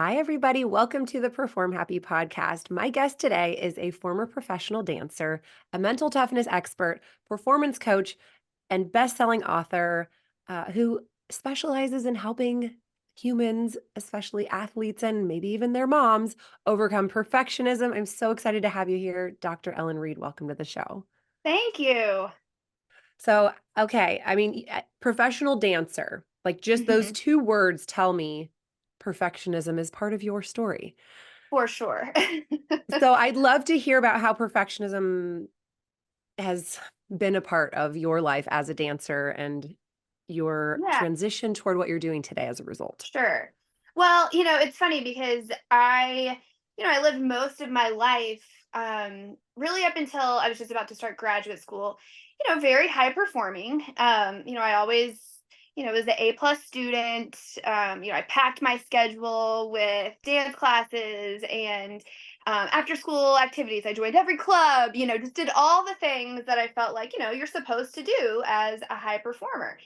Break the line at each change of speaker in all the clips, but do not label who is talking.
Hi, everybody. Welcome to the Perform Happy podcast. My guest today is a former professional dancer, a mental toughness expert, performance coach, and best-selling author who specializes in helping humans, especially athletes and maybe even their moms, overcome perfectionism. I'm so excited to have you here, Dr. Ellen Reed. Welcome to the show.
Thank you.
So, okay, professional dancer, like just those
Mhm.
two words tell me perfectionism is part of your story.
For sure.
So I'd love to hear about how perfectionism has been a part of your life as a dancer and your
Yeah,
transition toward what you're doing today as a result.
sure. Well, it's funny because I lived most of my life, really up until I was just about to start graduate school, very high performing. I always, was the A+ student. I packed my schedule with dance classes and after school activities. I joined every club, just did all the things that I felt like, you're supposed to do as a high performer.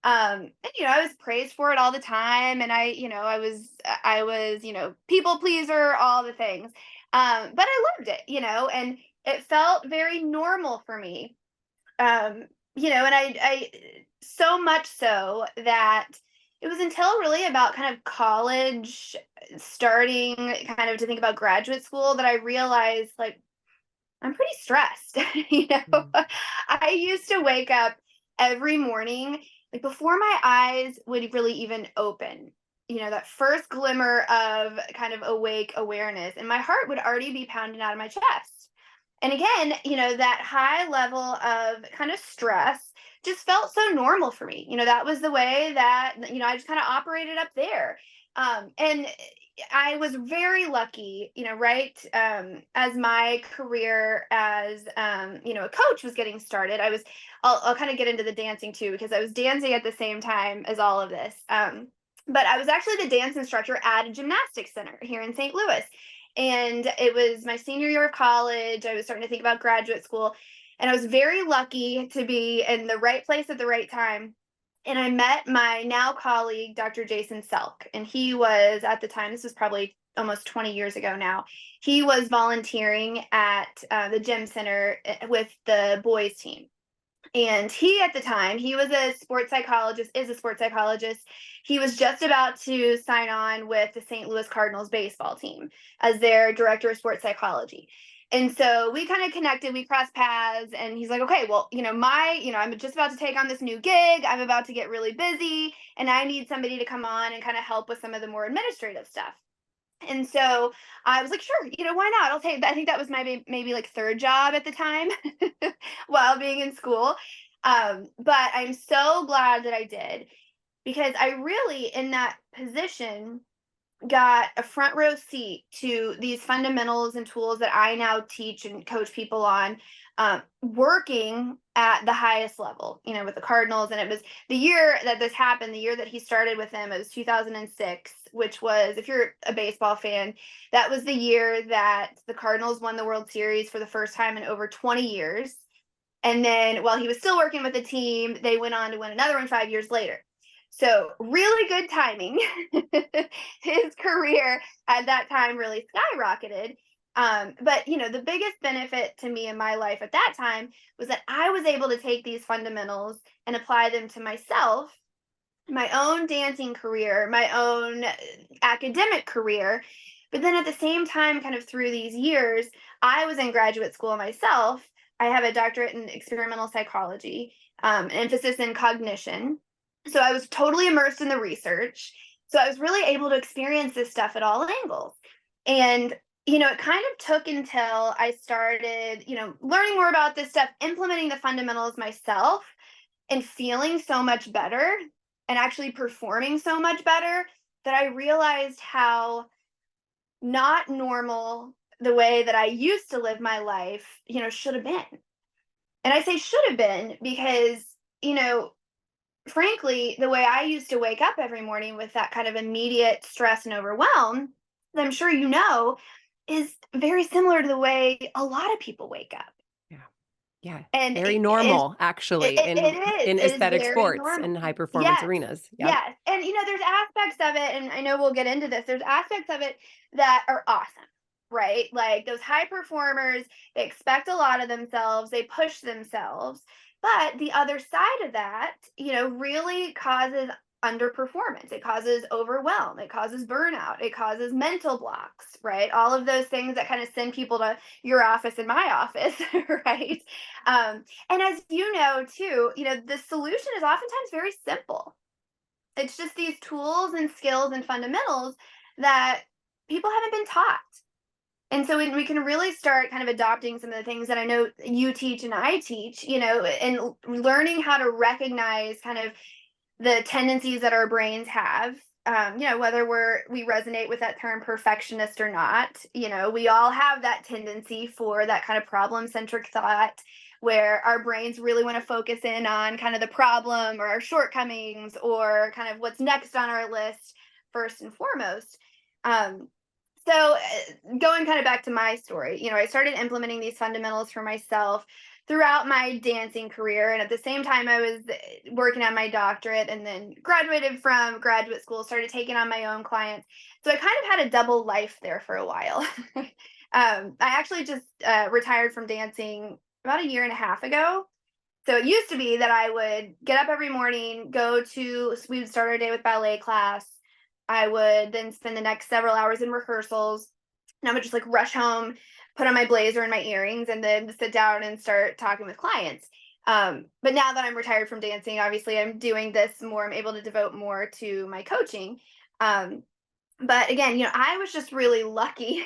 And I was praised for it all the time, and I was people pleaser, all the things. But I loved it, and it felt very normal for me. And I so much so that it was until really about kind of college, starting kind of to think about graduate school, that I realized, like, I'm pretty stressed.
Mm.
I used to wake up every morning, like before my eyes would really even open, that first glimmer of kind of awake awareness, and my heart would already be pounding out of my chest. And again, that high level of kind of stress just felt so normal for me. That was the way that, I just kind of operated up there. And I was very lucky, right? As my career as, a coach was getting started, I'll kind of get into the dancing too, because I was dancing at the same time as all of this. But I was actually the dance instructor at a gymnastics center here in St. Louis. And it was my senior year of college. I was starting to think about graduate school. And I was very lucky to be in the right place at the right time. And I met my now colleague, Dr. Jason Selk. And he was, at the time, this was probably almost 20 years ago now, he was volunteering at the gym center with the boys team. And he, at the time, he was a sports psychologist, is a sports psychologist. He was just about to sign on with the St. Louis Cardinals baseball team as their director of sports psychology. And so we kind of connected, we crossed paths, and he's like, okay, well, I'm just about to take on this new gig. I'm about to get really busy, and I need somebody to come on and kind of help with some of the more administrative stuff. And so I was like, sure, why not? I'll take that. I think that was my maybe like third job at the time while being in school. But I'm so glad that I did, because I really, in that position, got a front row seat to these fundamentals and tools that I now teach and coach people on, working at the highest level, with the Cardinals. And it was the year that this happened, the year that he started with them, it was 2006, which was, if you're a baseball fan, that was the year that the Cardinals won the World Series for the first time in over 20 years. And then while he was still working with the team, they went on to win another one 5 years later. So really good timing. His career at that time really skyrocketed. But the biggest benefit to me in my life at that time was that I was able to take these fundamentals and apply them to myself, my own dancing career, my own academic career. But then at the same time, kind of through these years, I was in graduate school myself. I have a doctorate in experimental psychology, an emphasis in cognition. So I was totally immersed in the research. So I was really able to experience this stuff at all angles. And, it kind of took until I started, learning more about this stuff, implementing the fundamentals myself, and feeling so much better and actually performing so much better, that I realized how not normal the way that I used to live my life, should have been. And I say should have been because, you know, frankly, the way I used to wake up every morning with that kind of immediate stress and overwhelm, that I'm sure is very similar to the way a lot of people wake up.
Yeah. Yeah.
And
Very
it
normal, actually, in
it is
aesthetic
very
sports
normal.
and high performance
Yes,
arenas. Yep.
yes, and, there's aspects of it, and I know we'll get into this, there's aspects of it that are awesome, right? Like, those high performers, they expect a lot of themselves, they push themselves, but the other side of that, really causes underperformance. It causes overwhelm, it causes burnout, it causes mental blocks, right? All of those things that kind of send people to your office and my office, right? And as you know, too, the solution is oftentimes very simple. It's just these tools and skills and fundamentals that people haven't been taught. And so we can really start kind of adopting some of the things that I know you teach and I teach, and learning how to recognize kind of the tendencies that our brains have. Whether we resonate with that term perfectionist or not, we all have that tendency for that kind of problem centric thought where our brains really want to focus in on kind of the problem or our shortcomings or kind of what's next on our list first and foremost. Going kind of back to my story, I started implementing these fundamentals for myself throughout my dancing career. And at the same time, I was working on my doctorate and then graduated from graduate school, started taking on my own clients. So I kind of had a double life there for a while. I actually just retired from dancing about a year and a half ago. So it used to be that I would get up every morning, we would start our day with ballet class. I would then spend the next several hours in rehearsals. And I would just like rush home, put on my blazer and my earrings, and then sit down and start talking with clients. But now that I'm retired from dancing, obviously I'm doing this more. I'm able to devote more to my coaching. But again, I was just really lucky.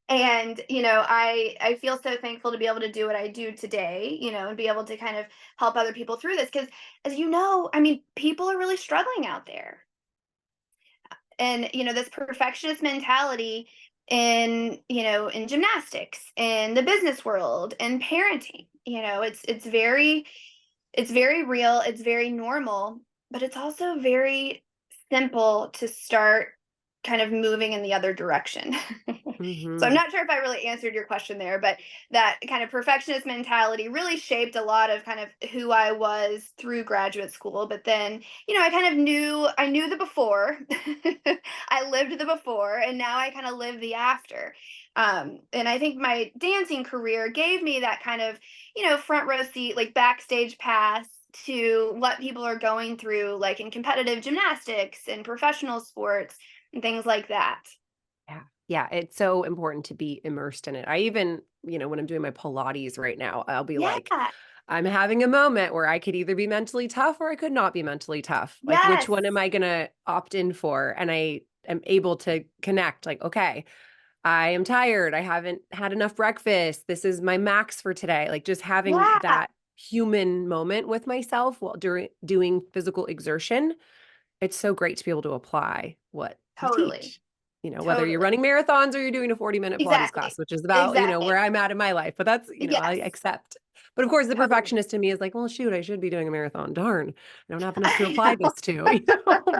And I feel so thankful to be able to do what I do today, and be able to kind of help other people through this because as you know, I mean, people are really struggling out there. And this perfectionist mentality in gymnastics, in the business world, and parenting, it's very real, it's very normal, but it's also very simple to start kind of moving in the other direction. So I'm
Mhm.
not sure if I really answered your question there, but that kind of perfectionist mentality really shaped a lot of kind of who I was through graduate school. But then, I knew the before. I lived the before, and now I kind of live the after. And I think my dancing career gave me that kind of, front row seat, like backstage pass to what people are going through, like in competitive gymnastics and professional sports and things like that.
Yeah. Yeah, it's so important to be immersed in it. I even, when I'm doing my Pilates right now, I'll be
Yeah.
like, I'm having a moment where I could either be mentally tough or I could not be mentally tough. Like, which
Yes.
one am I going to opt in for? And I am able to connect, like, okay, I am tired. I haven't had enough breakfast. This is my max for today. Like, just having
Yeah.
that human moment with myself while during doing physical exertion, it's so great to be able to apply what you
Totally.
teach. Whether you're
Totally.
running marathons or you're doing a 40-minute Pilates class,
Exactly.
which is about,
Exactly.
where I'm at in my life. But that's, I
Yes.
accept. But of course, the
Totally.
perfectionist in me is like, well, shoot, I should be doing a marathon. Darn, I don't have enough to
I
apply
know.
this to,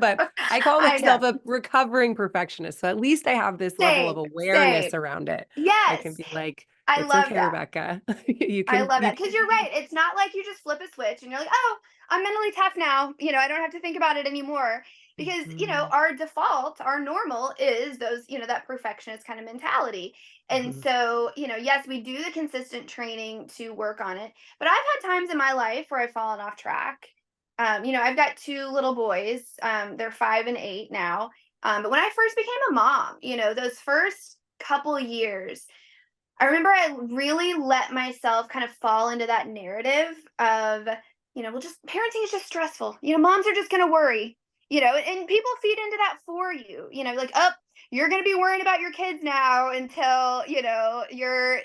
But I call
I know.
myself a recovering perfectionist. So at least I have this level of
Same.
awareness
Same.
around it. I can
Yes.
be like,
I
it's
love
okay,
that.
Rebecca. you
I
can,
love
you
that because
can
you're
be.
right. It's not like you just flip a switch and you're like, oh, I'm mentally tough now. I don't have to think about it anymore. Because,
Mhm,
our default, our normal is those, that perfectionist kind of mentality. And
mhm.
so, yes, we do the consistent training to work on it. But I've had times in my life where I've fallen off track. I've got two little boys. They're 5 and 8 now. But when I first became a mom, those first couple years, I remember I really let myself kind of fall into that narrative of, well, just parenting is just stressful. Moms are just going to worry, and people feed into that for you, like, oh, you're going to be worrying about your kids now until, they're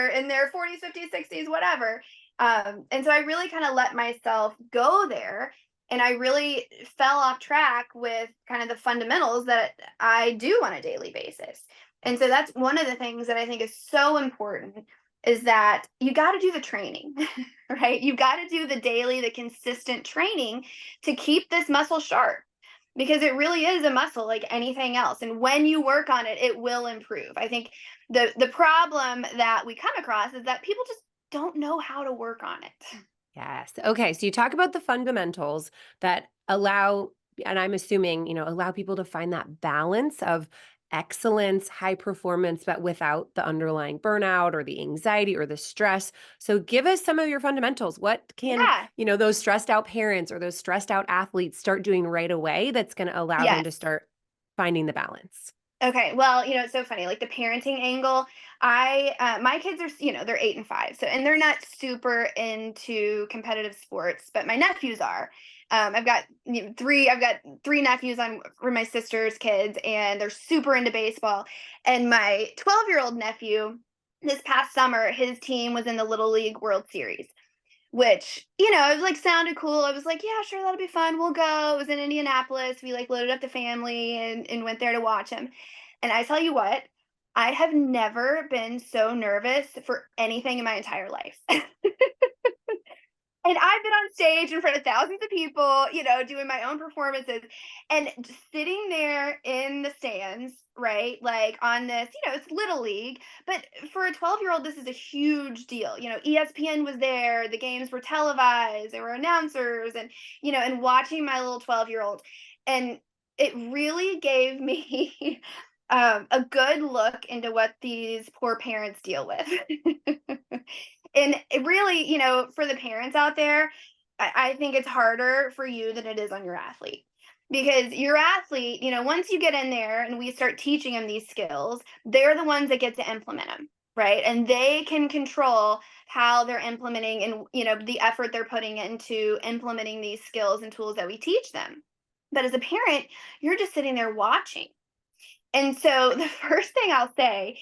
in their 40s, 50s, 60s, whatever. And so I really kind of let myself go there. And I really fell off track with kind of the fundamentals that I do on a daily basis. And so that's one of the things that I think is so important is that you got to do the training, right? You got to do the daily, the consistent training to keep this muscle sharp because it really is a muscle like anything else. And when you work on it, it will improve. I think the problem that we come across is that people just don't know how to work on it.
Yes. Okay. So you talk about the fundamentals that allow, and I'm assuming, allow people to find that balance of excellence, high performance, but without the underlying burnout or the anxiety or the stress. So give us some of your fundamentals. What can,
Yeah.
those stressed out parents or those stressed out athletes start doing right away that's going to allow them
Yes.
to start finding the balance?
Okay, well, it's so funny, like the parenting angle. My kids are, they're 8 and 5, so and they're not super into competitive sports, but my nephews are. I've got three. I've got three nephews on for my sister's kids, and they're super into baseball. And my 12-year-old nephew, this past summer, his team was in the Little League World Series, which, it was like sounded cool. I was like, yeah, sure, that'll be fun. We'll go. It was in Indianapolis. We like loaded up the family and went there to watch him. And I tell you what, I have never been so nervous for anything in my entire life. And I've been on stage in front of thousands of people, doing my own performances and just sitting there in the stands, right? Like on this, it's little league, but for a 12-year-old, this is a huge deal. ESPN was there, the games were televised, there were announcers, and, and watching my little 12-year-old. And it really gave me a good look into what these poor parents deal with. And it really, for the parents out there, I think it's harder for you than it is on your athlete. Because your athlete, once you get in there and we start teaching them these skills, they're the ones that get to implement them, right? And they can control how they're implementing and, the effort they're putting into implementing these skills and tools that we teach them. But as a parent, you're just sitting there watching. And so the first thing I'll say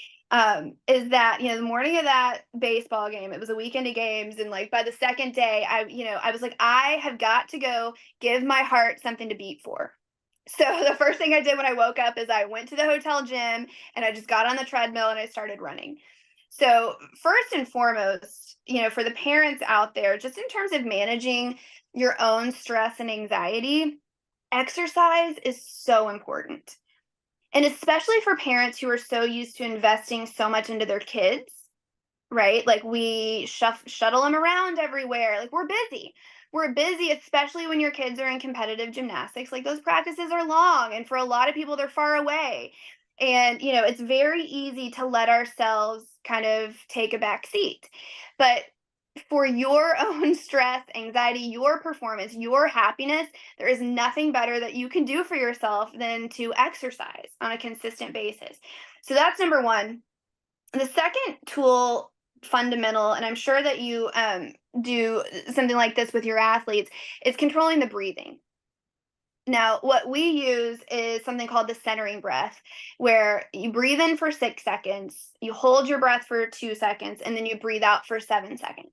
is that the morning of that baseball game, it was a weekend of games, and like by the second day, I was like, I have got to go give my heart something to beat for. So the first thing I did when I woke up is I went to the hotel gym and I just got on the treadmill and I started running. So first and foremost, for the parents out there, just in terms of managing your own stress and anxiety, exercise is so important, and especially for parents who are so used to investing so much into their kids, right? Like we shuttle them around everywhere. Like we're busy. We're busy, especially when your kids are in competitive gymnastics. Like those practices are long, and for a lot of people, they're far away. And, it's very easy to let ourselves kind of take a back seat. But for your own stress, anxiety, your performance, your happiness, there is nothing better that you can do for yourself than to exercise on a consistent basis. So that's number one. The second tool, fundamental, and I'm sure that you do something like this with your athletes, is controlling the breathing. Now, what we use is something called the centering breath, where you breathe in for 6 seconds, you hold your breath for 2 seconds, and then you breathe out for 7 seconds.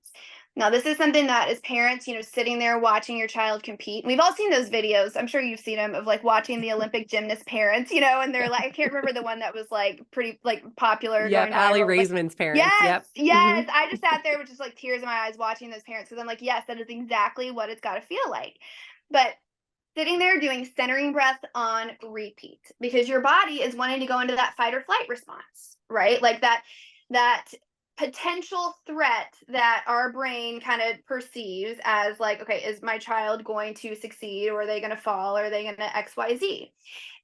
Now, this is something that as parents, sitting there watching your child compete. We've all seen those videos. I'm sure you've seen them of like watching the Olympic gymnast parents, and they're like, I can't remember the one that was like pretty like popular
Yep.
going
Allie
viral. Like,
Raisman's parents.
yes,
Yep.
yes. I just sat there with just like tears in my eyes watching those parents because I'm like, yes, that is exactly what it's got to feel like. But sitting there doing centering breath on repeat because your body is wanting to go into that fight or flight response, right? Like that potential threat that our brain kind of perceives as like, okay, is my child going to succeed, or are they going to fall, or are they going to XYZ?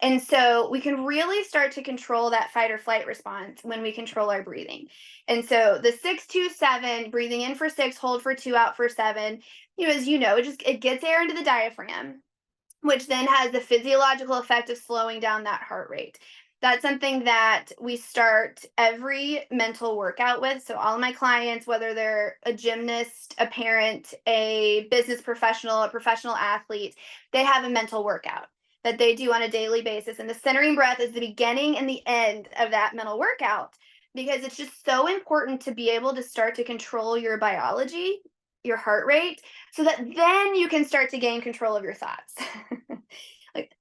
And so we can really start to control that fight or flight response when we control our breathing. And so the 6-2-7, breathing in for 6, hold for 2, out for 7, as it gets air into the diaphragm, which then has the physiological effect of slowing down that heart rate. That's something that we start every mental workout with. So, all of my clients, whether they're a gymnast, a parent, a business professional, a professional athlete, they have a mental workout that they do on a daily basis. And the centering breath is the beginning and the end of that mental workout because it's just so important to be able to start to control your biology, your heart rate, so that then you can start to gain control of your thoughts. Like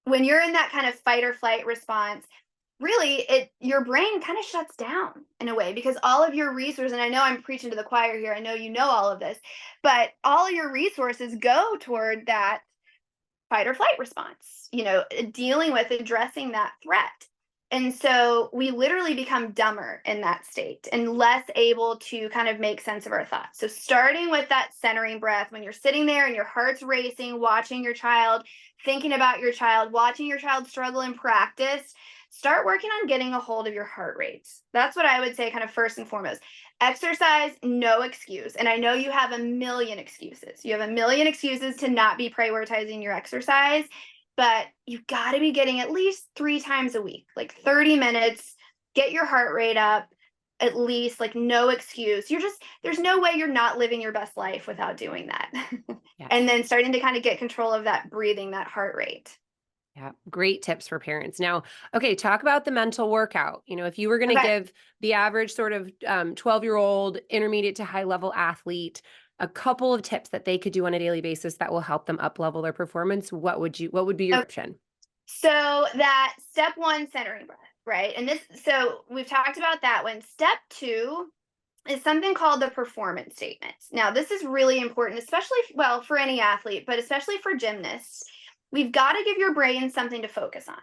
when you're in that kind of fight or flight response, really your brain kind of shuts down in a way because all of your resources, and I know I'm preaching to the choir here, I know you know all of this, but all of your resources go toward that fight or flight response, dealing with addressing that threat. And so we literally become dumber in that state and less able to kind of make sense of our thoughts. So, starting with that centering breath, when you're sitting there and your heart's racing, watching your child, thinking about your child, watching your child struggle in practice, start working on getting a hold of your heart rates. That's what I would say, kind of first and foremost. Exercise, no excuse. And I know you have a million excuses. You have a million excuses to not be prioritizing your exercise, but you've got to be getting at least 3 times a week, like 30 minutes, get your heart rate up, at least, like, no excuse. There's no way you're not living your best life without doing that. And
Yes.
then starting to kind of get control of that breathing, that heart rate.
Yeah, great tips for parents. Now, okay, talk about the mental workout. If you were going to
Okay.
give the average sort of 12-year-old intermediate to high level athlete a couple of tips that they could do on a daily basis that will help them up level their performance, what would be your
Okay.
option?
So that step one, centering breath, right? So we've talked about that one. Step two is something called the performance statement. Now, this is really important, especially, well, for any athlete, but especially for gymnasts. We've got to give your brain something to focus on,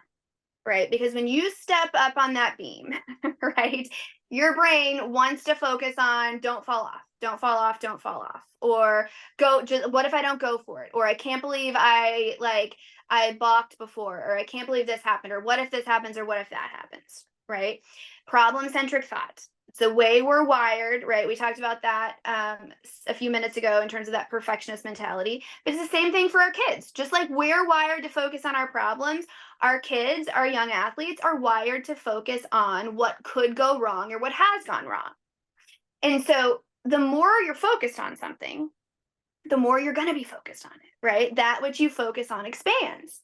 right? Because when you step up on that beam, right, your brain wants to focus on don't fall off, don't fall off, don't fall off. Or go, just what if I don't go for it? Or I can't believe I balked before, or I can't believe this happened, or what if this happens, or what if that happens, right? Problem centric thought. It's the way we're wired, right? We talked about that a few minutes ago in terms of that perfectionist mentality. But it's the same thing for our kids. Just like we're wired to focus on our problems, our kids, our young athletes are wired to focus on what could go wrong or what has gone wrong. And so the more you're focused on something, the more you're going to be focused on it, right? That which you focus on expands.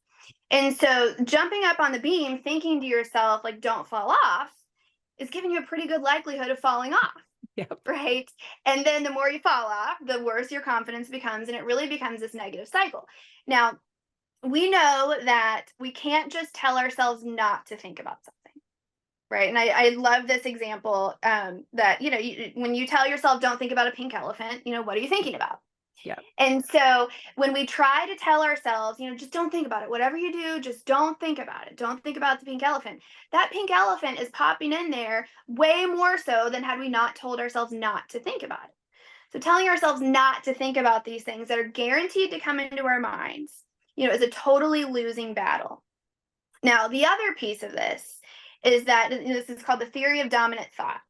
And so jumping up on the beam, thinking to yourself, like, don't fall off, is giving you a pretty good likelihood of falling off,
Yep.
right? And then the more you fall off, the worse your confidence becomes. And it really becomes this negative cycle. Now, we know that we can't just tell ourselves not to think about something, right? And I love this example that, when you tell yourself, don't think about a pink elephant, what are you thinking about?
Yep.
And so when we try to tell ourselves, just don't think about it. Whatever you do, just don't think about it. Don't think about the pink elephant. That pink elephant is popping in there way more so than had we not told ourselves not to think about it. So telling ourselves not to think about these things that are guaranteed to come into our minds, is a totally losing battle. Now, the other piece of this is that this is called the theory of dominant thought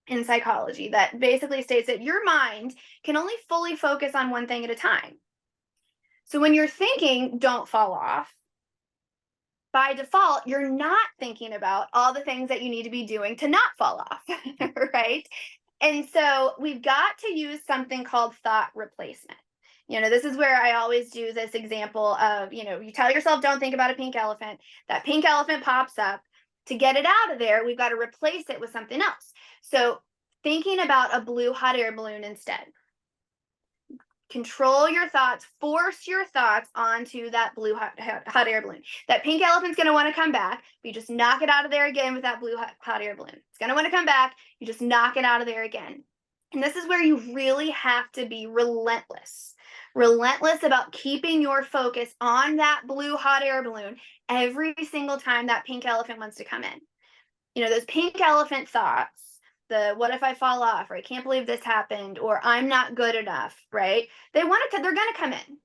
in psychology, that basically states that your mind can only fully focus on one thing at a time. So when you're thinking, don't fall off, by default, you're not thinking about all the things that you need to be doing to not fall off,
Yep.
right? And so we've got to use something called thought replacement. This is where I always do this example of, you tell yourself, don't think about a pink elephant. That pink elephant pops up. To get it out of there, we've got to replace it with something else. So thinking about a blue hot air balloon instead. Control your thoughts, force your thoughts onto that blue hot air balloon. That pink elephant's going to want to come back. You just knock it out of there again with that blue hot air balloon. It's going to want to come back. You just knock it out of there again. And this is where you really have to be relentless. Relentless about keeping your focus on that blue hot air balloon every single time that pink elephant wants to come in. Those pink elephant thoughts, the what if I fall off, or I can't believe this happened, or I'm not good enough, right? They're going to come in.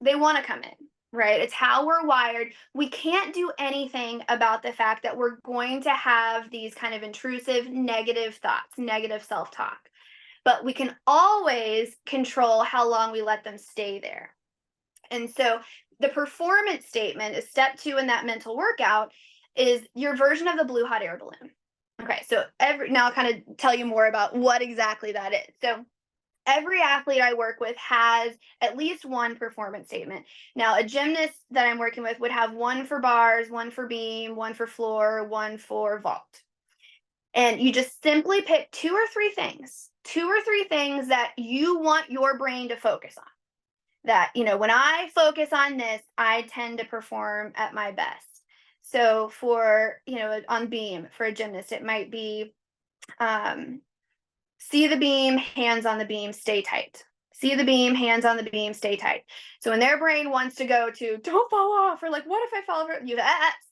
They want to come in, right? It's how we're wired. We can't do anything about the fact that we're going to have these kind of intrusive negative thoughts, negative self-talk. But we can always control how long we let them stay there. And so the performance statement is step 2 in that mental workout, is your version of the blue hot air balloon. Okay, so now I'll kind of tell you more about what exactly that is. So every athlete I work with has at least one performance statement. Now, a gymnast that I'm working with would have one for bars, one for beam, one for floor, one for vault. And you just simply pick two or three things that you want your brain to focus on. That, when I focus on this, I tend to perform at my best. So for, on beam, for a gymnast, it might be see the beam, hands on the beam, stay tight. See the beam, hands on the beam, stay tight. So when their brain wants to go to don't fall off, or like, what if I fall over? You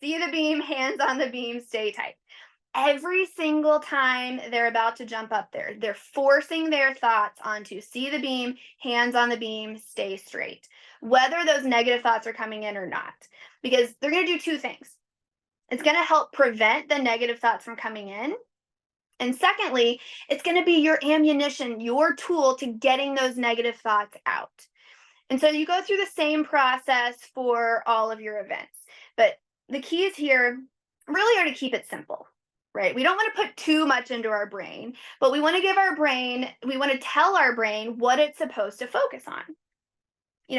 see the beam, hands on the beam, stay tight. Every single time they're about to jump up there, they're forcing their thoughts onto see the beam, hands on the beam, stay straight, whether those negative thoughts are coming in or not. Because they're going to do two things. It's going to help prevent the negative thoughts from coming in. And secondly, it's going to be your ammunition, your tool to getting those negative thoughts out. And so you go through the same process for all of your events. But the keys here really are to keep it simple, right? We don't want to put too much into our brain, but we want to we want to tell our brain what it's supposed to focus on.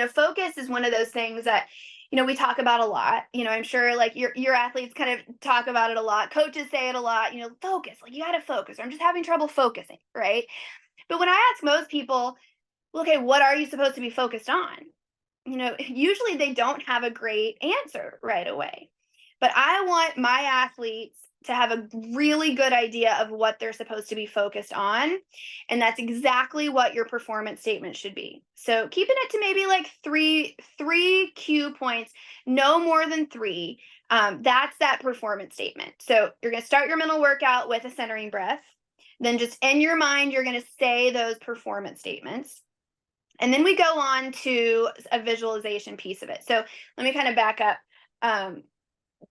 Focus is one of those things that we talk about a lot. I'm sure like your athletes kind of talk about it a lot. Coaches say it a lot. Focus, like you got to focus. I'm just having trouble focusing, right? But when I ask most people, well, okay, what are you supposed to be focused on? Usually they don't have a great answer right away. But I want my athletes to have a really good idea of what they're supposed to be focused on. And that's exactly what your performance statement should be. So keeping it to maybe like three cue points, no more than three. That's that performance statement. So you're going to start your mental workout with a centering breath. Then just in your mind, you're going to say those performance statements. And then we go on to a visualization piece of it. So let me kind of back up.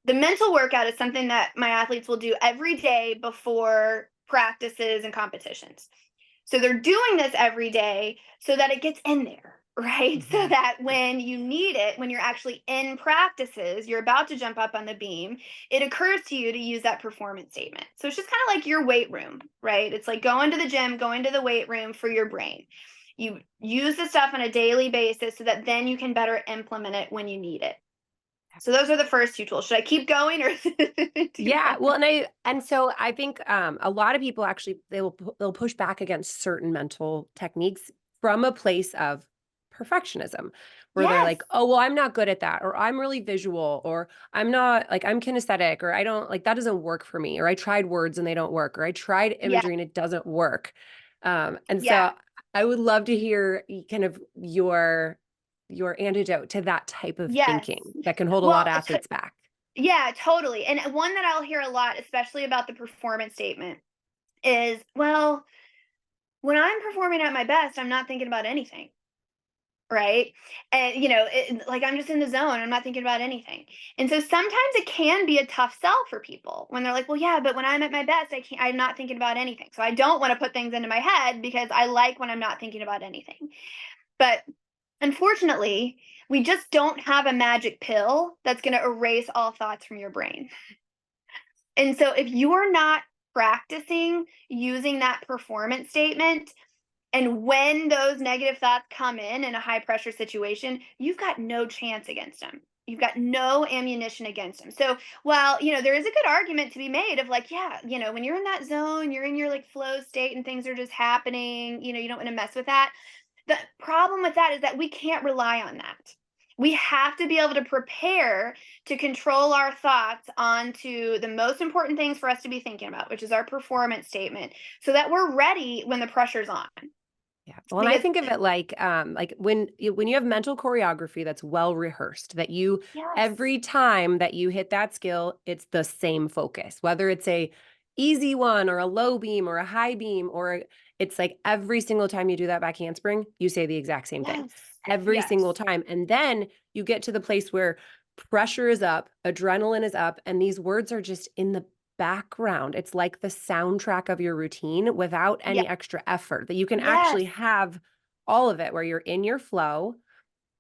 The mental workout is something that my athletes will do every day before practices and competitions. So they're doing this every day so that it gets in there, right? So that when you need it, when you're actually in practices, you're about to jump up on the beam, it occurs to you to use that performance statement. So it's just kind of like your weight room, right? It's like going to the gym, going to the weight room for your brain. You use the stuff on a daily basis so that then you can better implement it when you need it. So those are the first two tools. Should I keep going or too
Yeah,
much?
well, and so I think a lot of people actually they'll push back against certain mental techniques from a place of perfectionism, where they're
Yes.
like, "Oh, well, I'm not good at that," or "I'm really visual," or "I'm not like I'm kinesthetic," or "I don't like that doesn't work for me," or "I tried words and they don't work," or "I tried
Yeah.
imagery and it doesn't work." And
Yeah.
so I would love to hear kind of your antidote to that type of
Yes.
thinking that can hold a lot
Well,
of athletes back.
yeah, totally. And one that I'll hear a lot, especially about the performance statement, is, well, when I'm performing at my best, I'm not thinking about anything. Right. And, like I'm just in the zone. I'm not thinking about anything. And so sometimes it can be a tough sell for people when they're like, well, yeah, but when I'm at my best, I'm not thinking about anything. So I don't want to put things into my head because I like when I'm not thinking about anything. But unfortunately, we just don't have a magic pill that's going to erase all thoughts from your brain. And so if you're not practicing using that performance statement, and when those negative thoughts come in a high pressure situation, you've got no chance against them. You've got no ammunition against them. So while, there is a good argument to be made of like, yeah, when you're in that zone, you're in your like flow state and things are just happening, you don't want to mess with that. The problem with that is that we can't rely on that. We have to be able to prepare to control our thoughts onto the most important things for us to be thinking about, which is our performance statement, so that we're ready when the pressure's on.
Yeah. Well, and I
Because
think of it like when you have mental choreography that's well rehearsed, that you
yes,
every time that you hit that skill, it's the same focus, whether it's a easy one or a low beam or a high beam, or it's like every single time you do that back handspring, you say the exact same thing
yes,
every single
yes,
time. And then you get to the place where pressure is up, adrenaline is up, and these words are just in the background. It's like the soundtrack of your routine without
yes,
any extra effort, that you can
yes,
actually have all of it where you're in your flow,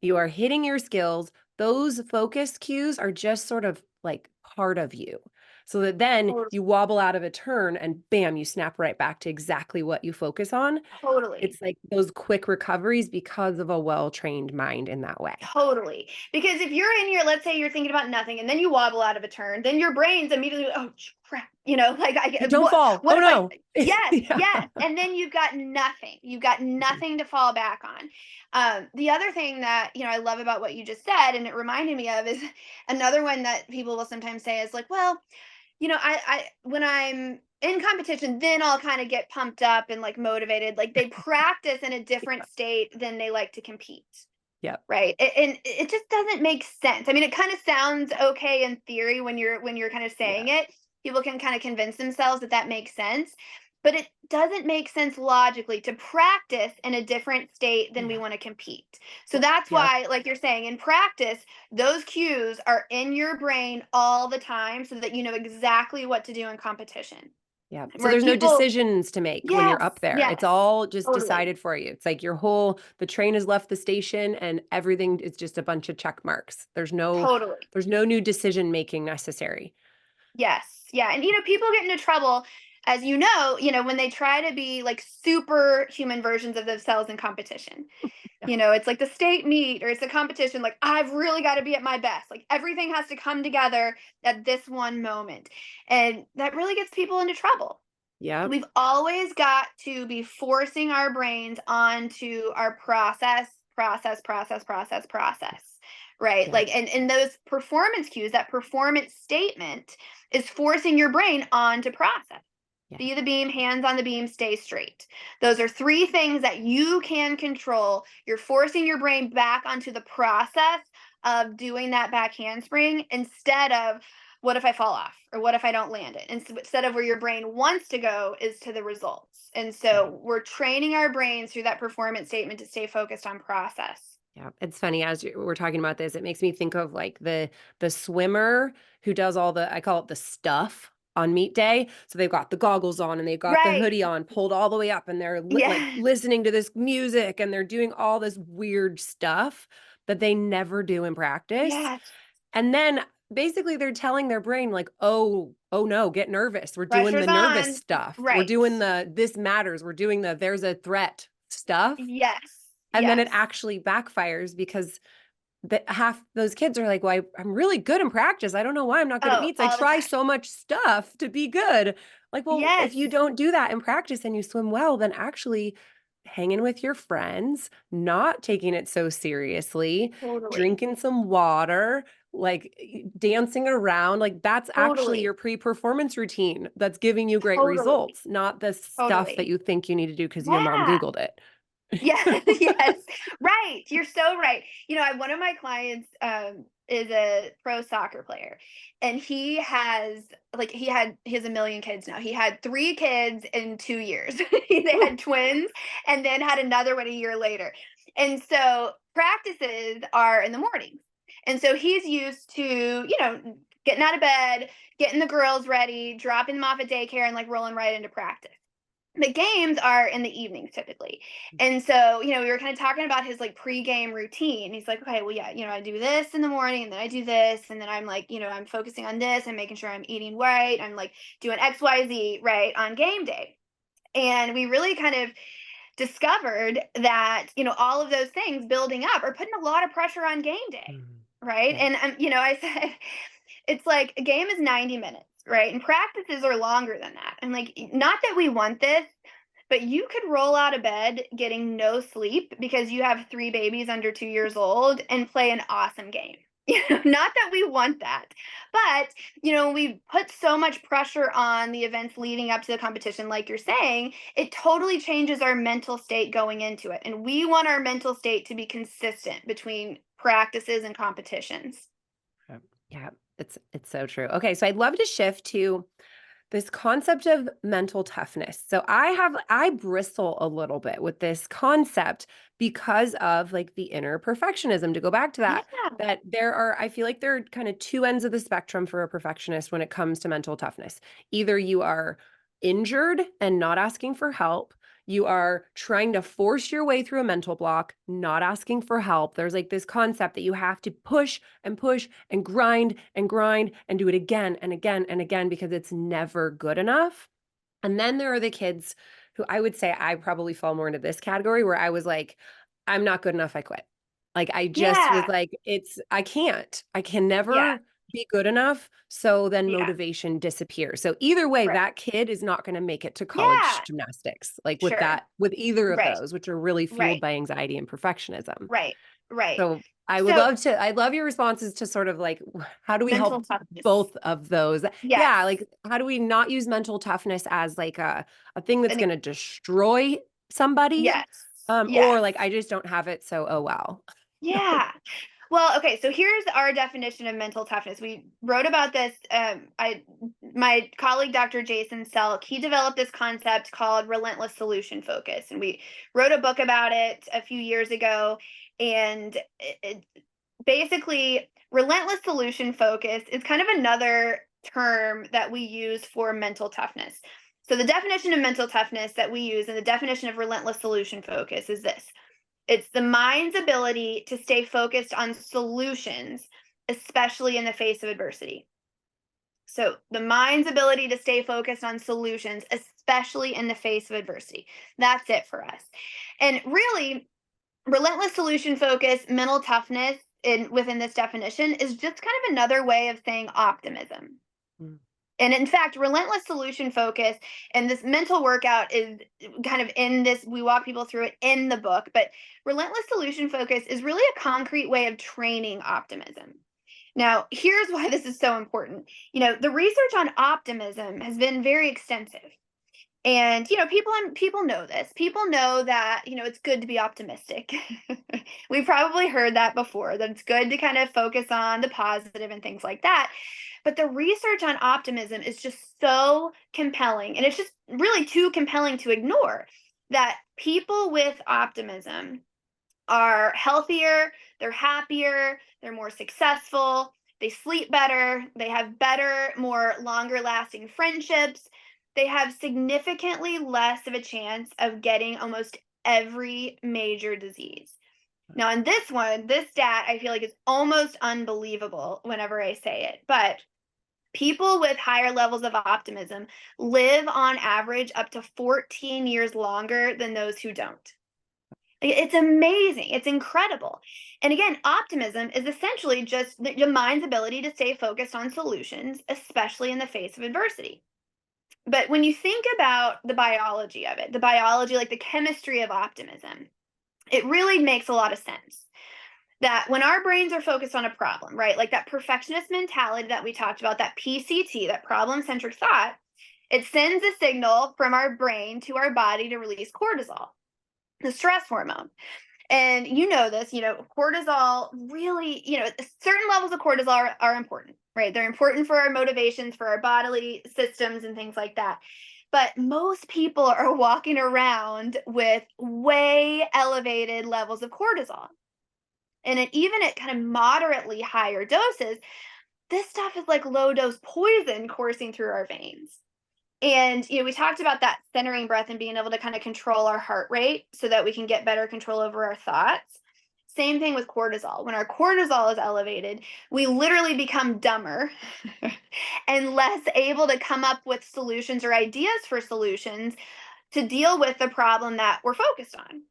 you are hitting your skills. Those focus cues are just sort of like part of you. So that then
totally,
you wobble out of a turn and bam, you snap right back to exactly what you focus on.
totally.
It's like those quick recoveries because of a well-trained mind in that way.
Totally. Because if you're in your, let's say you're thinking about nothing and then you wobble out of a turn, then your brain's immediately, oh crap, like I get
Don't fall.
what
Oh
if I
no.
yes,
Yeah.
yes. And then you've got nothing. You've got nothing to fall back on. The other thing that, I love about what you just said, and it reminded me of is another one that people will sometimes say is like, well, I when I'm in competition, then I'll kind of get pumped up and like motivated. Like they practice in a different state than they like to compete.
Yep.
Right. And it just doesn't make sense. I mean, it kind of sounds okay in theory when you're kind of
Yeah.
saying it. People can kind of convince themselves that that makes sense, but it doesn't make sense logically to practice in a different state than we
Yeah.
want to compete. So
Well,
that's
yep.
why, like you're saying, in practice, those cues are in your brain all the time so that you know exactly what to do in competition.
Yeah. So
Where
there's no
people,
decisions to make when you're
yes,
up there. It's
yes,
all just
totally,
decided for you. It's like the train has left the station and everything is just a bunch of check marks.
totally.
There's no new decision making necessary.
Yes. Yeah. And people get into trouble, as when they try to be like superhuman versions of themselves in competition.
Yeah.
It's like the state meet or it's a competition. Like, I've really got to be at my best. Like, everything has to come together at this one moment. And that really gets people into trouble.
Yep.
We've always got to be forcing our brains onto our process, right?
Yeah.
Like, and those performance cues, that performance statement is forcing your brain onto process.
Yeah.
Be the beam, hands on the beam, stay straight. Those are three things that you can control. You're forcing your brain back onto the process of doing that back handspring instead of what if I fall off or what if I don't land it? Instead of where your brain wants to go is to the results. And
Yeah.
so we're training our brains through that performance statement to stay focused on process.
Yeah, it's funny as we're talking about this, it makes me think of like the swimmer who does all the I call it the stuff on meet day. So they've got the goggles on and they've got the
Right.
hoodie on, pulled all the way up, and they're like
Yes.
listening to this music and they're doing all this weird stuff that they never do in practice.
Yes.
And then basically they're telling their brain like, oh no, get nervous. We're doing the
Pressure's
nervous
on.
stuff. We're
Right.
doing the this matters. We're doing the there's a threat stuff.
Yes.
And then it
Yes.
actually backfires because half those kids are like, "Well, I'm really good in practice. I don't know why I'm not good at
Oh,
meets. I
all the
try
time.
so much stuff to be good." Like, well, if
Yes.
you don't do that in practice and you swim well, then actually hanging with your friends, not taking it so seriously,
Totally.
drinking some water, like dancing around, like that's actually
Totally.
your pre-performance routine that's giving you great
Totally.
results, not the stuff that
Totally.
you think you need to do because your mom
Yeah.
Googled it.
Yeah, yes. Right, you're so right. One of my clients, is a pro soccer player, and he has a million kids now. He had 3 kids in 2 years. They had twins and then had another one a year later. And so, practices are in the mornings. And so he's used to, getting out of bed, getting the girls ready, dropping them off at daycare, and, like, rolling right into practice. The games are in the evenings typically. And so, we were kind of talking about his like pre-game routine. He's like, okay, well, yeah, I do this in the morning and then I do this. And then I'm like, I'm focusing on this and making sure I'm eating right. I'm like doing XYZ right on game day. And we really kind of discovered that, all of those things building up are putting a lot of pressure on game day.
Mhm.
Right.
Yeah.
And, I said, it's like a game is 90 minutes, right? And practices are longer than that. And like, not that we want this, but you could roll out of bed getting no sleep because you have 3 babies under 2 years old and play an awesome game. Not that we want that. But, we put so much pressure on the events leading up to the competition, like you're saying, it totally changes our mental state going into it. And we want our mental state to be consistent between practices and competitions.
Yep. Yeah, it's so true. Okay, so I'd love to shift to this concept of mental toughness. So I bristle a little bit with this concept because of like the inner perfectionism. To go back to
Yeah.
that I feel like there are kind of two ends of the spectrum for a perfectionist when it comes to mental toughness. Either you are injured and not asking for help, you are trying to force your way through a mental block, not asking for help. There's like this concept that you have to push and push and grind and do it again and again and again because it's never good enough. And then there are the kids who I would say I probably fall more into this category where I was like, I'm not good enough. I quit. Like I just was
Yeah.
like, I can't. I can
Yeah.
never be good enough. So then
Yeah.
motivation disappears. So either way,
Right.
that kid is not going to make it to college
Yeah.
gymnastics, like
Sure.
with either of
Right.
those, which are really fueled
Right.
by anxiety and perfectionism.
Right. Right.
So
So
I love your responses to sort of like, how do we
mental
help
toughness.
both of those?
Yes.
Yeah, like how do we not use mental toughness as like a thing that's
And
going to destroy somebody?
yes.
Or
Yes.
like I just don't have it, so oh well.
Yeah. Well, okay, so here's our definition of mental toughness. We wrote about this. My colleague, Dr. Jason Selk, he developed this concept called relentless solution focus, and we wrote a book about it a few years ago. And basically, relentless solution focus is kind of another term that we use for mental toughness. So the definition of mental toughness that we use and the definition of relentless solution focus is this: it's the mind's ability to stay focused on solutions, especially in the face of adversity. So, the mind's ability to stay focused on solutions, especially in the face of adversity. That's it for us. And really, relentless solution focus, mental toughness within this definition is just kind of another way of saying optimism.
Mm.
And in fact, relentless solution focus and this mental workout is kind of in this, we walk people through it in the book, but relentless solution focus is really a concrete way of training optimism. Now, here's why this is so important. The research on optimism has been very extensive. And people know this. People know that, it's good to be optimistic. We've probably heard that before, that it's good to kind of focus on the positive and things like that. But the research on optimism is just so compelling, and it's just really too compelling to ignore, that people with optimism are healthier, they're happier, they're more successful, they sleep better, they have better, more longer lasting friendships, they have significantly less of a chance of getting almost every major disease. Now, in this one, this stat I feel like is almost unbelievable whenever I say it, but people with higher levels of optimism live on average up to 14 years longer than those who don't. It's amazing. It's incredible. And again, optimism is essentially just the mind's ability to stay focused on solutions, especially in the face of adversity. But when you think about the biology of it, the biology, like the chemistry of optimism, it really makes a lot of sense that when our brains are focused on a problem, right, like that perfectionist mentality that we talked about, that PCT, that problem centric thought, it sends a signal from our brain to our body to release cortisol, the stress hormone. And you know this, cortisol really, certain levels of cortisol are important, right? They're important for our motivations, for our bodily systems, and things like that. But most people are walking around with way elevated levels of cortisol. And even at kind of moderately higher doses, this stuff is like low dose poison coursing through our veins. And, we talked about that centering breath and being able to kind of control our heart rate so that we can get better control over our thoughts. Same thing with cortisol. When our cortisol is elevated, we literally become dumber and less able to come up with solutions or ideas for solutions to deal with the problem that we're focused on.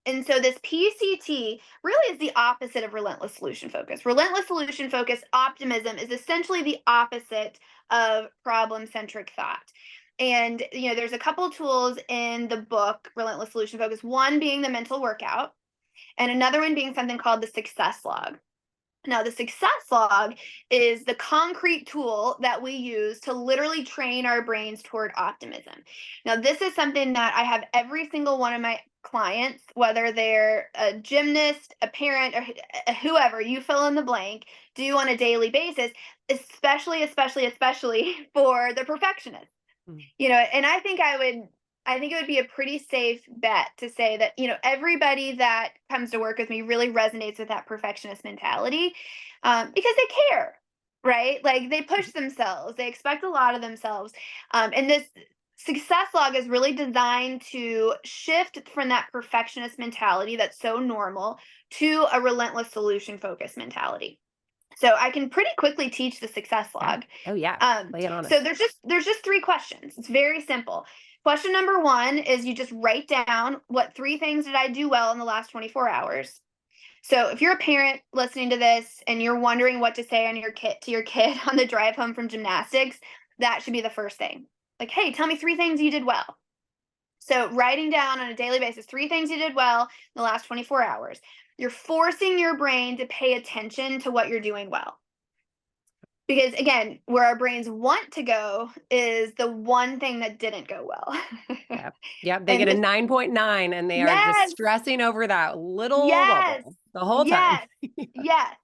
And so this PCT really is the opposite of relentless solution focus. Relentless solution focus optimism is essentially the opposite of problem centric thought. And there's a couple tools in the book Relentless Solution Focus, one being the mental workout and another one being something called the success log. Now, the success log is the concrete tool that we use to literally train our brains toward optimism. Now, this is something that I have every single one of my clients, whether they're a gymnast, a parent, or whoever, you fill in the blank, do on a daily basis, especially for the perfectionist.
Mm.
And I think it would be a pretty safe bet to say that, everybody that comes to work with me really resonates with that perfectionist mentality, because they care, right? Like they push themselves, they expect a lot of themselves. And this success log is really designed to shift from that perfectionist mentality that's so normal to a relentless solution focused mentality. So I can pretty quickly teach the success
Yeah.
log.
Oh yeah. Lay it on
So
us.
there's just three questions. It's very simple. Question number one is you just write down what three things did I do well in the last 24 hours. So if you're a parent listening to this and you're wondering what to say on your kid on the drive home from gymnastics, that should be the first thing. Like, hey, tell me three things you did well. So writing down on a daily basis three things you did well in the last 24 hours. You're forcing your brain to pay attention to what you're doing well. Because again, where our brains want to go is the one thing that didn't go well.
Yep. Yep. They
And
get a
this
9.9 and they are just
yes,
stressing over that little
yes,
bubble the whole time.
yes, yes.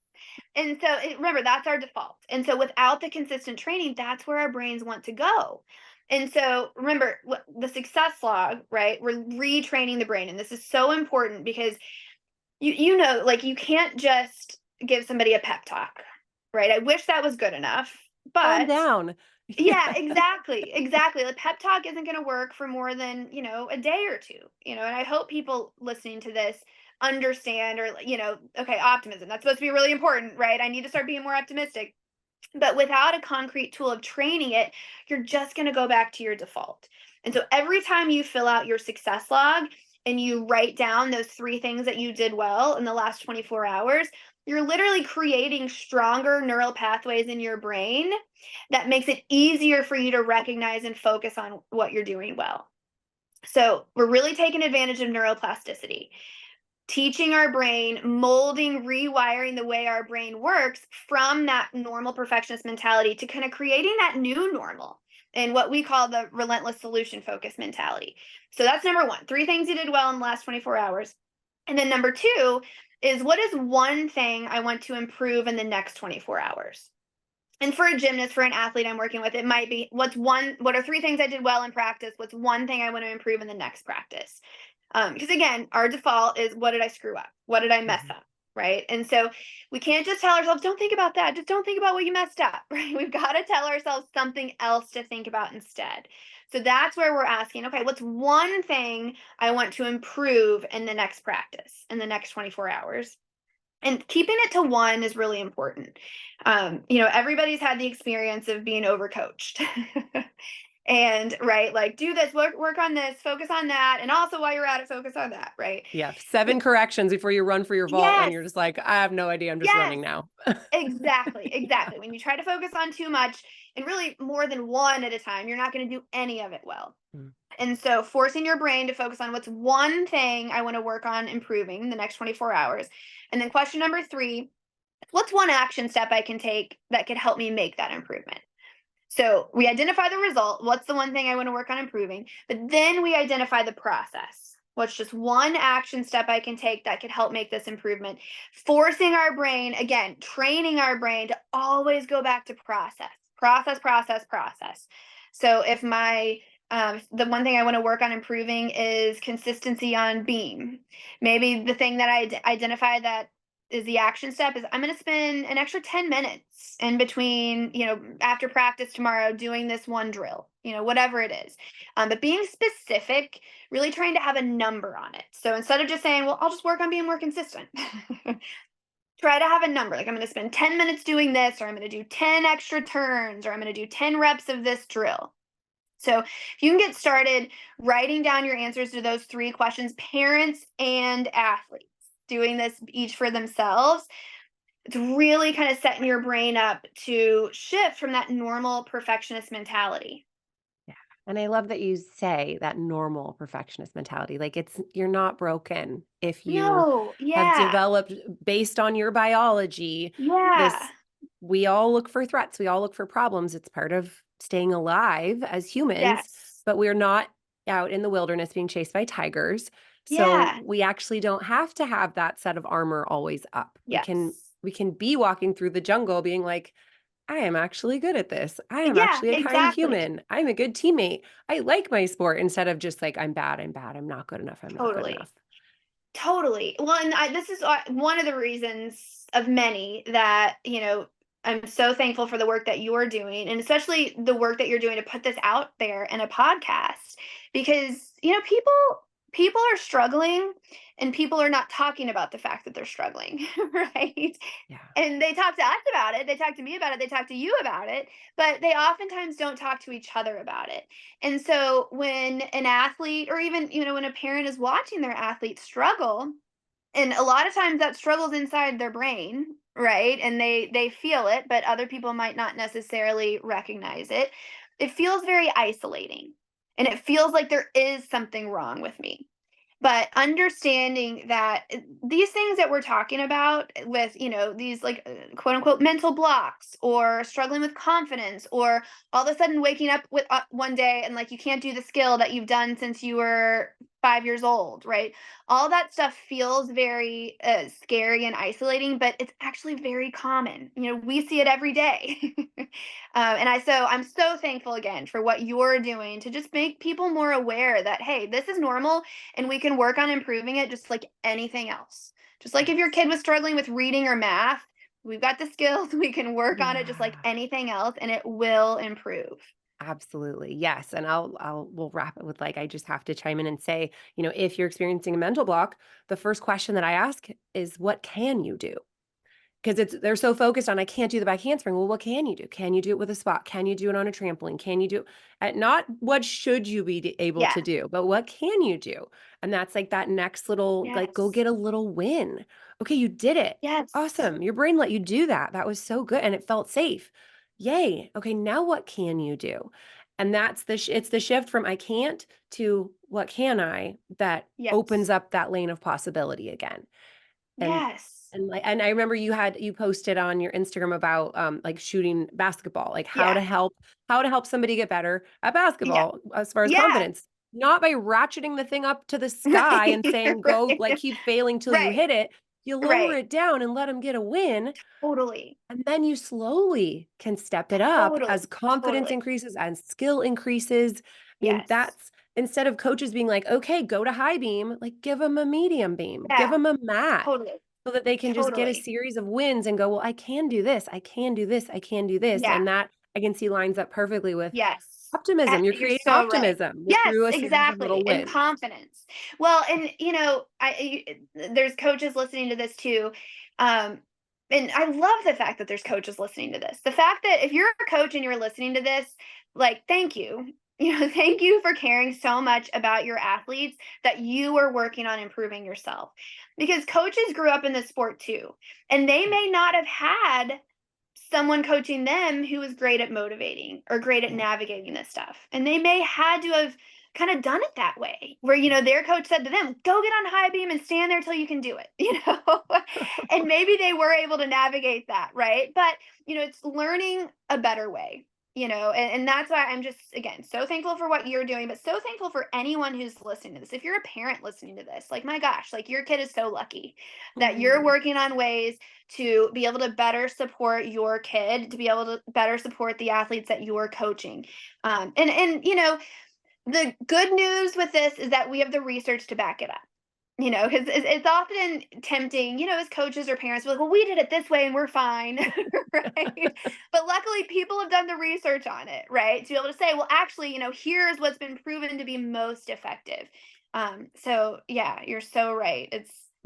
And so remember, that's our default. And so without the consistent training, that's where our brains want to go. And so remember the success log, right? We're retraining the brain. And this is so important because like you can't just give somebody a pep talk, right? I wish that was good enough,
Calm
but
down.
yeah,
Yeah.
exactly, exactly. The pep talk isn't going to work for more than, a day or two, and I hope people listening to this understand or, okay, optimism. That's supposed to be really important, right? I need to start being more optimistic. But without a concrete tool of training it, you're just going to go back to your default. And so every time you fill out your success log and you write down those three things that you did well in the last 24 hours, you're literally creating stronger neural pathways in your brain that makes it easier for you to recognize and focus on what you're doing well. So we're really taking advantage of neuroplasticity, teaching our brain, molding, rewiring the way our brain works from that normal perfectionist mentality to kind of creating that new normal and what we call the relentless solution focus mentality. So that's number one, three things you did well in the last 24 hours. And then number two is, what is one thing I want to improve in the next 24 hours? And for a gymnast, for an athlete I'm working with, it might be, what are three things I did well in practice? What's one thing I want to improve in the next practice? Because again, our default is, what did I screw up? What did I mess
Mhm.
up? Right. And so we can't just tell ourselves, don't think about that. Just don't think about what you messed up. Right. We've got to tell ourselves something else to think about instead. So that's where we're asking, okay, what's one thing I want to improve in the next practice, in the next 24 hours? And keeping it to one is really important. Everybody's had the experience of being overcoached. And right, like, do this, work on this, focus on that, and also while you're at it, focus on that, right?
Yeah. 7 corrections before you run for your vault when
Yes,
you're just like, I have no idea. I'm just
yes,
running now.
exactly, exactly. When you try to focus on too much and really more than one at a time, you're not going to do any of it well.
Mm.
And so forcing your brain to focus on, what's one thing I want to work on improving in the next 24 hours. And then question number three, what's one action step I can take that could help me make that improvement? So we identify the result. What's the one thing I want to work on improving? But then we identify the process. What's just one action step I can take that could help make this improvement? Forcing our brain, again, training our brain to always go back to process, process, process, process. So if the one thing I want to work on improving is consistency on beam, maybe the thing that I identify that is the action step is, I'm going to spend an extra 10 minutes in between, after practice tomorrow doing this one drill, whatever it is. But being specific, really trying to have a number on it. So instead of just saying, well, I'll just work on being more consistent, try to have a number. Like, I'm going to spend 10 minutes doing this, or I'm going to do 10 extra turns, or I'm going to do 10 reps of this drill. So if you can get started writing down your answers to those three questions, parents and athletes doing this each for themselves, it's really kind of setting your brain up to shift from that normal perfectionist mentality.
Yeah. And I love that you say that normal perfectionist mentality. Like, you're not broken if you
No,
have
yeah,
developed based on your biology.
yeah,
This We all look for threats. We all look for problems. It's part of staying alive as humans,
yes,
but we're not out in the wilderness being chased by tigers. So
yeah,
we actually don't have to have that set of armor always up.
yes,
We can be walking through the jungle being like, I am actually good at this. I am
yeah,
actually a kind
exactly,
human. I'm a good teammate. I like my sport, instead of just like, I'm bad. I'm bad. I'm not good enough. I'm not good
totally.
enough.
Totally. Well, and this is one of the reasons of many that, I'm so thankful for the work that you're doing, and especially the work that you're doing to put this out there in a podcast, because, people are struggling, and people are not talking about the fact that they're struggling, right?
Yeah.
And they talk to us about it, they talk to me about it, they talk to you about it, but they oftentimes don't talk to each other about it. And so when an athlete, or even, when a parent is watching their athlete struggle, and a lot of times that struggles inside their brain, right? And they feel it, but other people might not necessarily recognize it. It feels very isolating. And it feels like there is something wrong with me. But understanding that these things that we're talking about with, these like quote unquote mental blocks or struggling with confidence or all of a sudden waking up with one day and like you can't do the skill that you've done since you were 5 years old, right? All that stuff feels very scary and isolating, but it's actually very common. We see it every day. I'm so thankful again for what you're doing to just make people more aware that, hey, this is normal and we can work on improving it just like anything else. Just like if your
Yes.
kid was struggling with reading or math, we've got the skills, we can work on it just like
Yeah.
anything else and it will improve.
Absolutely. Yes. And we'll wrap it with like, I just have to chime in and say, if you're experiencing a mental block, the first question that I ask is, what can you do? Because they're so focused on, I can't do the back handspring. Well, what can you do? Can you do it with a spot? Can you do it on a trampoline? Can you do not what should you be able
Yeah.
to do, but what can you do? And that's like that next little, like, go
Yes.
get a little win. Okay, you did it.
Yes.
Awesome. Your brain let you do that. That was so good. And it felt safe. Yay. Okay, now what can you do? And that's it's the shift from I can't to what can I that opens
Yes.
up that lane of possibility again. And
Yes.
and I remember you posted on your Instagram about, like, shooting basketball, like,
Yeah.
how to help somebody get better at
Yeah.
basketball as far as
Yeah.
confidence, not by ratcheting the thing up to the sky
Right.
and saying, "Go, like,
Right.
keep failing till you
Right.
hit it." You lower
Right.
it down and let them get a win,
Totally.
and then you slowly can step it up
Totally.
as confidence
Totally.
increases, as skill increases. I mean,
Yes.
that's instead of coaches being like, "Okay, go to high beam," like, give them a medium beam, give
Yeah.
them a mat
Totally.
so that they can just get a
Totally.
series of wins and go, "Well, I can do this. I can do this. I can do this."
Yeah.
And that I can see lines up perfectly with
Yes.
optimism. You're
You're
creating
so right.
optimism
Yes,
through a series of
exactly,
little
and
wins.
confidence. Well, and, there's coaches listening to this too, um, and I love the fact that there's coaches listening to this. The fact that if you're a coach and you're listening to this, like, thank you. Thank you for caring so much about your athletes that you are working on improving yourself. Because coaches grew up in this sport too, and they may not have had someone coaching them who was great at motivating or great at
Yeah.
navigating this stuff. And they may had to have kind of done it that way, where their coach said to them, "Go get on high beam and stand there till you can do it." And maybe they were able to navigate that, right? But it's learning a better way. And that's why I'm just again so thankful for what you're doing, but so thankful for anyone who's listening to this. If you're a parent listening to this, like my gosh, like your kid is so lucky that you're
Mhm.
working on ways to be able to better support your kid, to be able to better support the athletes that you're coaching. And the good news with this is that we have the research to back it up. Because it's often tempting, as coaches or parents, we're like, well, we did it this way and we're fine, right? But luckily, people have done the research on it, right? To be able to say, well, actually, here's what's been proven to be most effective. So yeah, you're so right.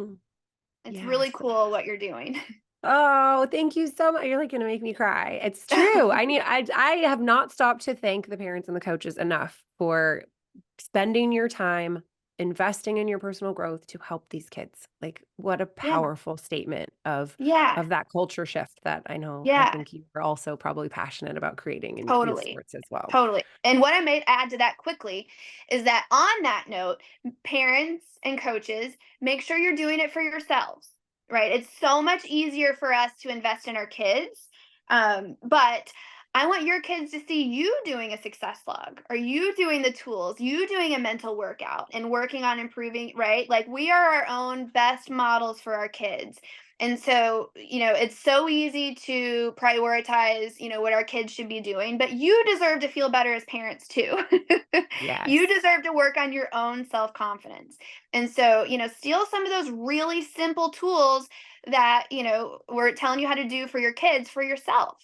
Mm.
It's really
Yes.
cool what you're doing.
Oh, thank you so much. You're like gonna make me cry. It's true. I have not stopped to thank the parents and the coaches enough for spending your time investing in your personal growth to help these kids. Like, what a
Yeah.
powerful statement of
Yeah.
that culture shift that I
Yeah.
think you are also probably passionate about creating in youth
Totally.
sports as well.
Totally. And what I may add to that quickly is that on that note, parents and coaches, make sure you're doing it for yourselves, right? It's so much easier for us to invest in our kids. But I want your kids to see you doing a success log. Are you doing the tools? You doing a mental workout and working on improving, right? Like we are our own best models for our kids. And so, it's so easy to prioritize, what our kids should be doing, but you deserve to feel better as parents too. You
Yes.
deserve to work on your own self confidence. And so, steal some of those really simple tools that, we're telling you how to do for your kids for yourself.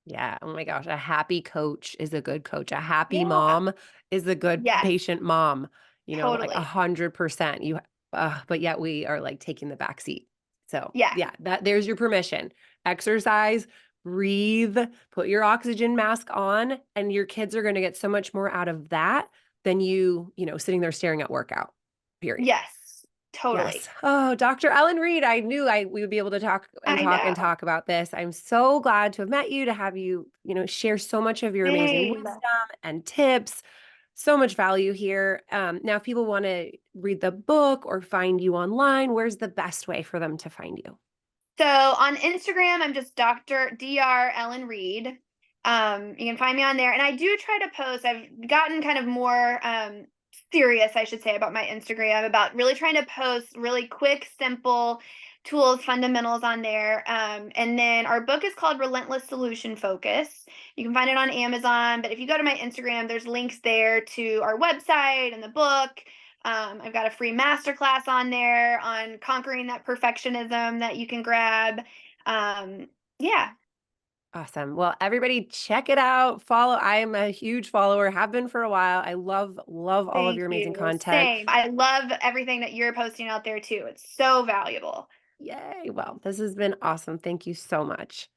Yeah. Oh my gosh. A happy coach is a good coach. A happy
Yeah.
mom is a good
Yes.
patient mom, like
Totally.
100%. But yet we are like taking the back seat. So
Yeah.
yeah, there's your permission. Exercise, breathe, put your oxygen mask on, and your kids are going to get so much more out of that than sitting there staring at workout, period.
Yes.
Yes.
Totally.
Oh, Dr. Ellen Reed, I knew we would be able to talk and
I
talk and
know.
talk about this. I'm so glad to have met you, to have you, share so much of your amazing
Same.
wisdom and tips. So much value here. Now, if people want to read the book or find you online, where's the best way for them to find you?
So on Instagram, I'm just Dr. Ellen Reed. You can find me on there. And I do try to post. I've gotten kind of more serious, I should say, about my Instagram, about really trying to post really quick, simple tools, fundamentals on there. And then our book is called Relentless Solution Focus. You can find it on Amazon. But if you go to my Instagram, there's links there to our website and the book. I've got a free masterclass on there on conquering that perfectionism that you can grab. Um, yeah,
Awesome. Well, everybody check it out. Follow. I am a huge follower, have been for a while. I love all of
thank
your amazing
you.
content.
Same. I love everything that you're posting out there too. It's so valuable.
Yay. Well, this has been awesome. Thank you so much.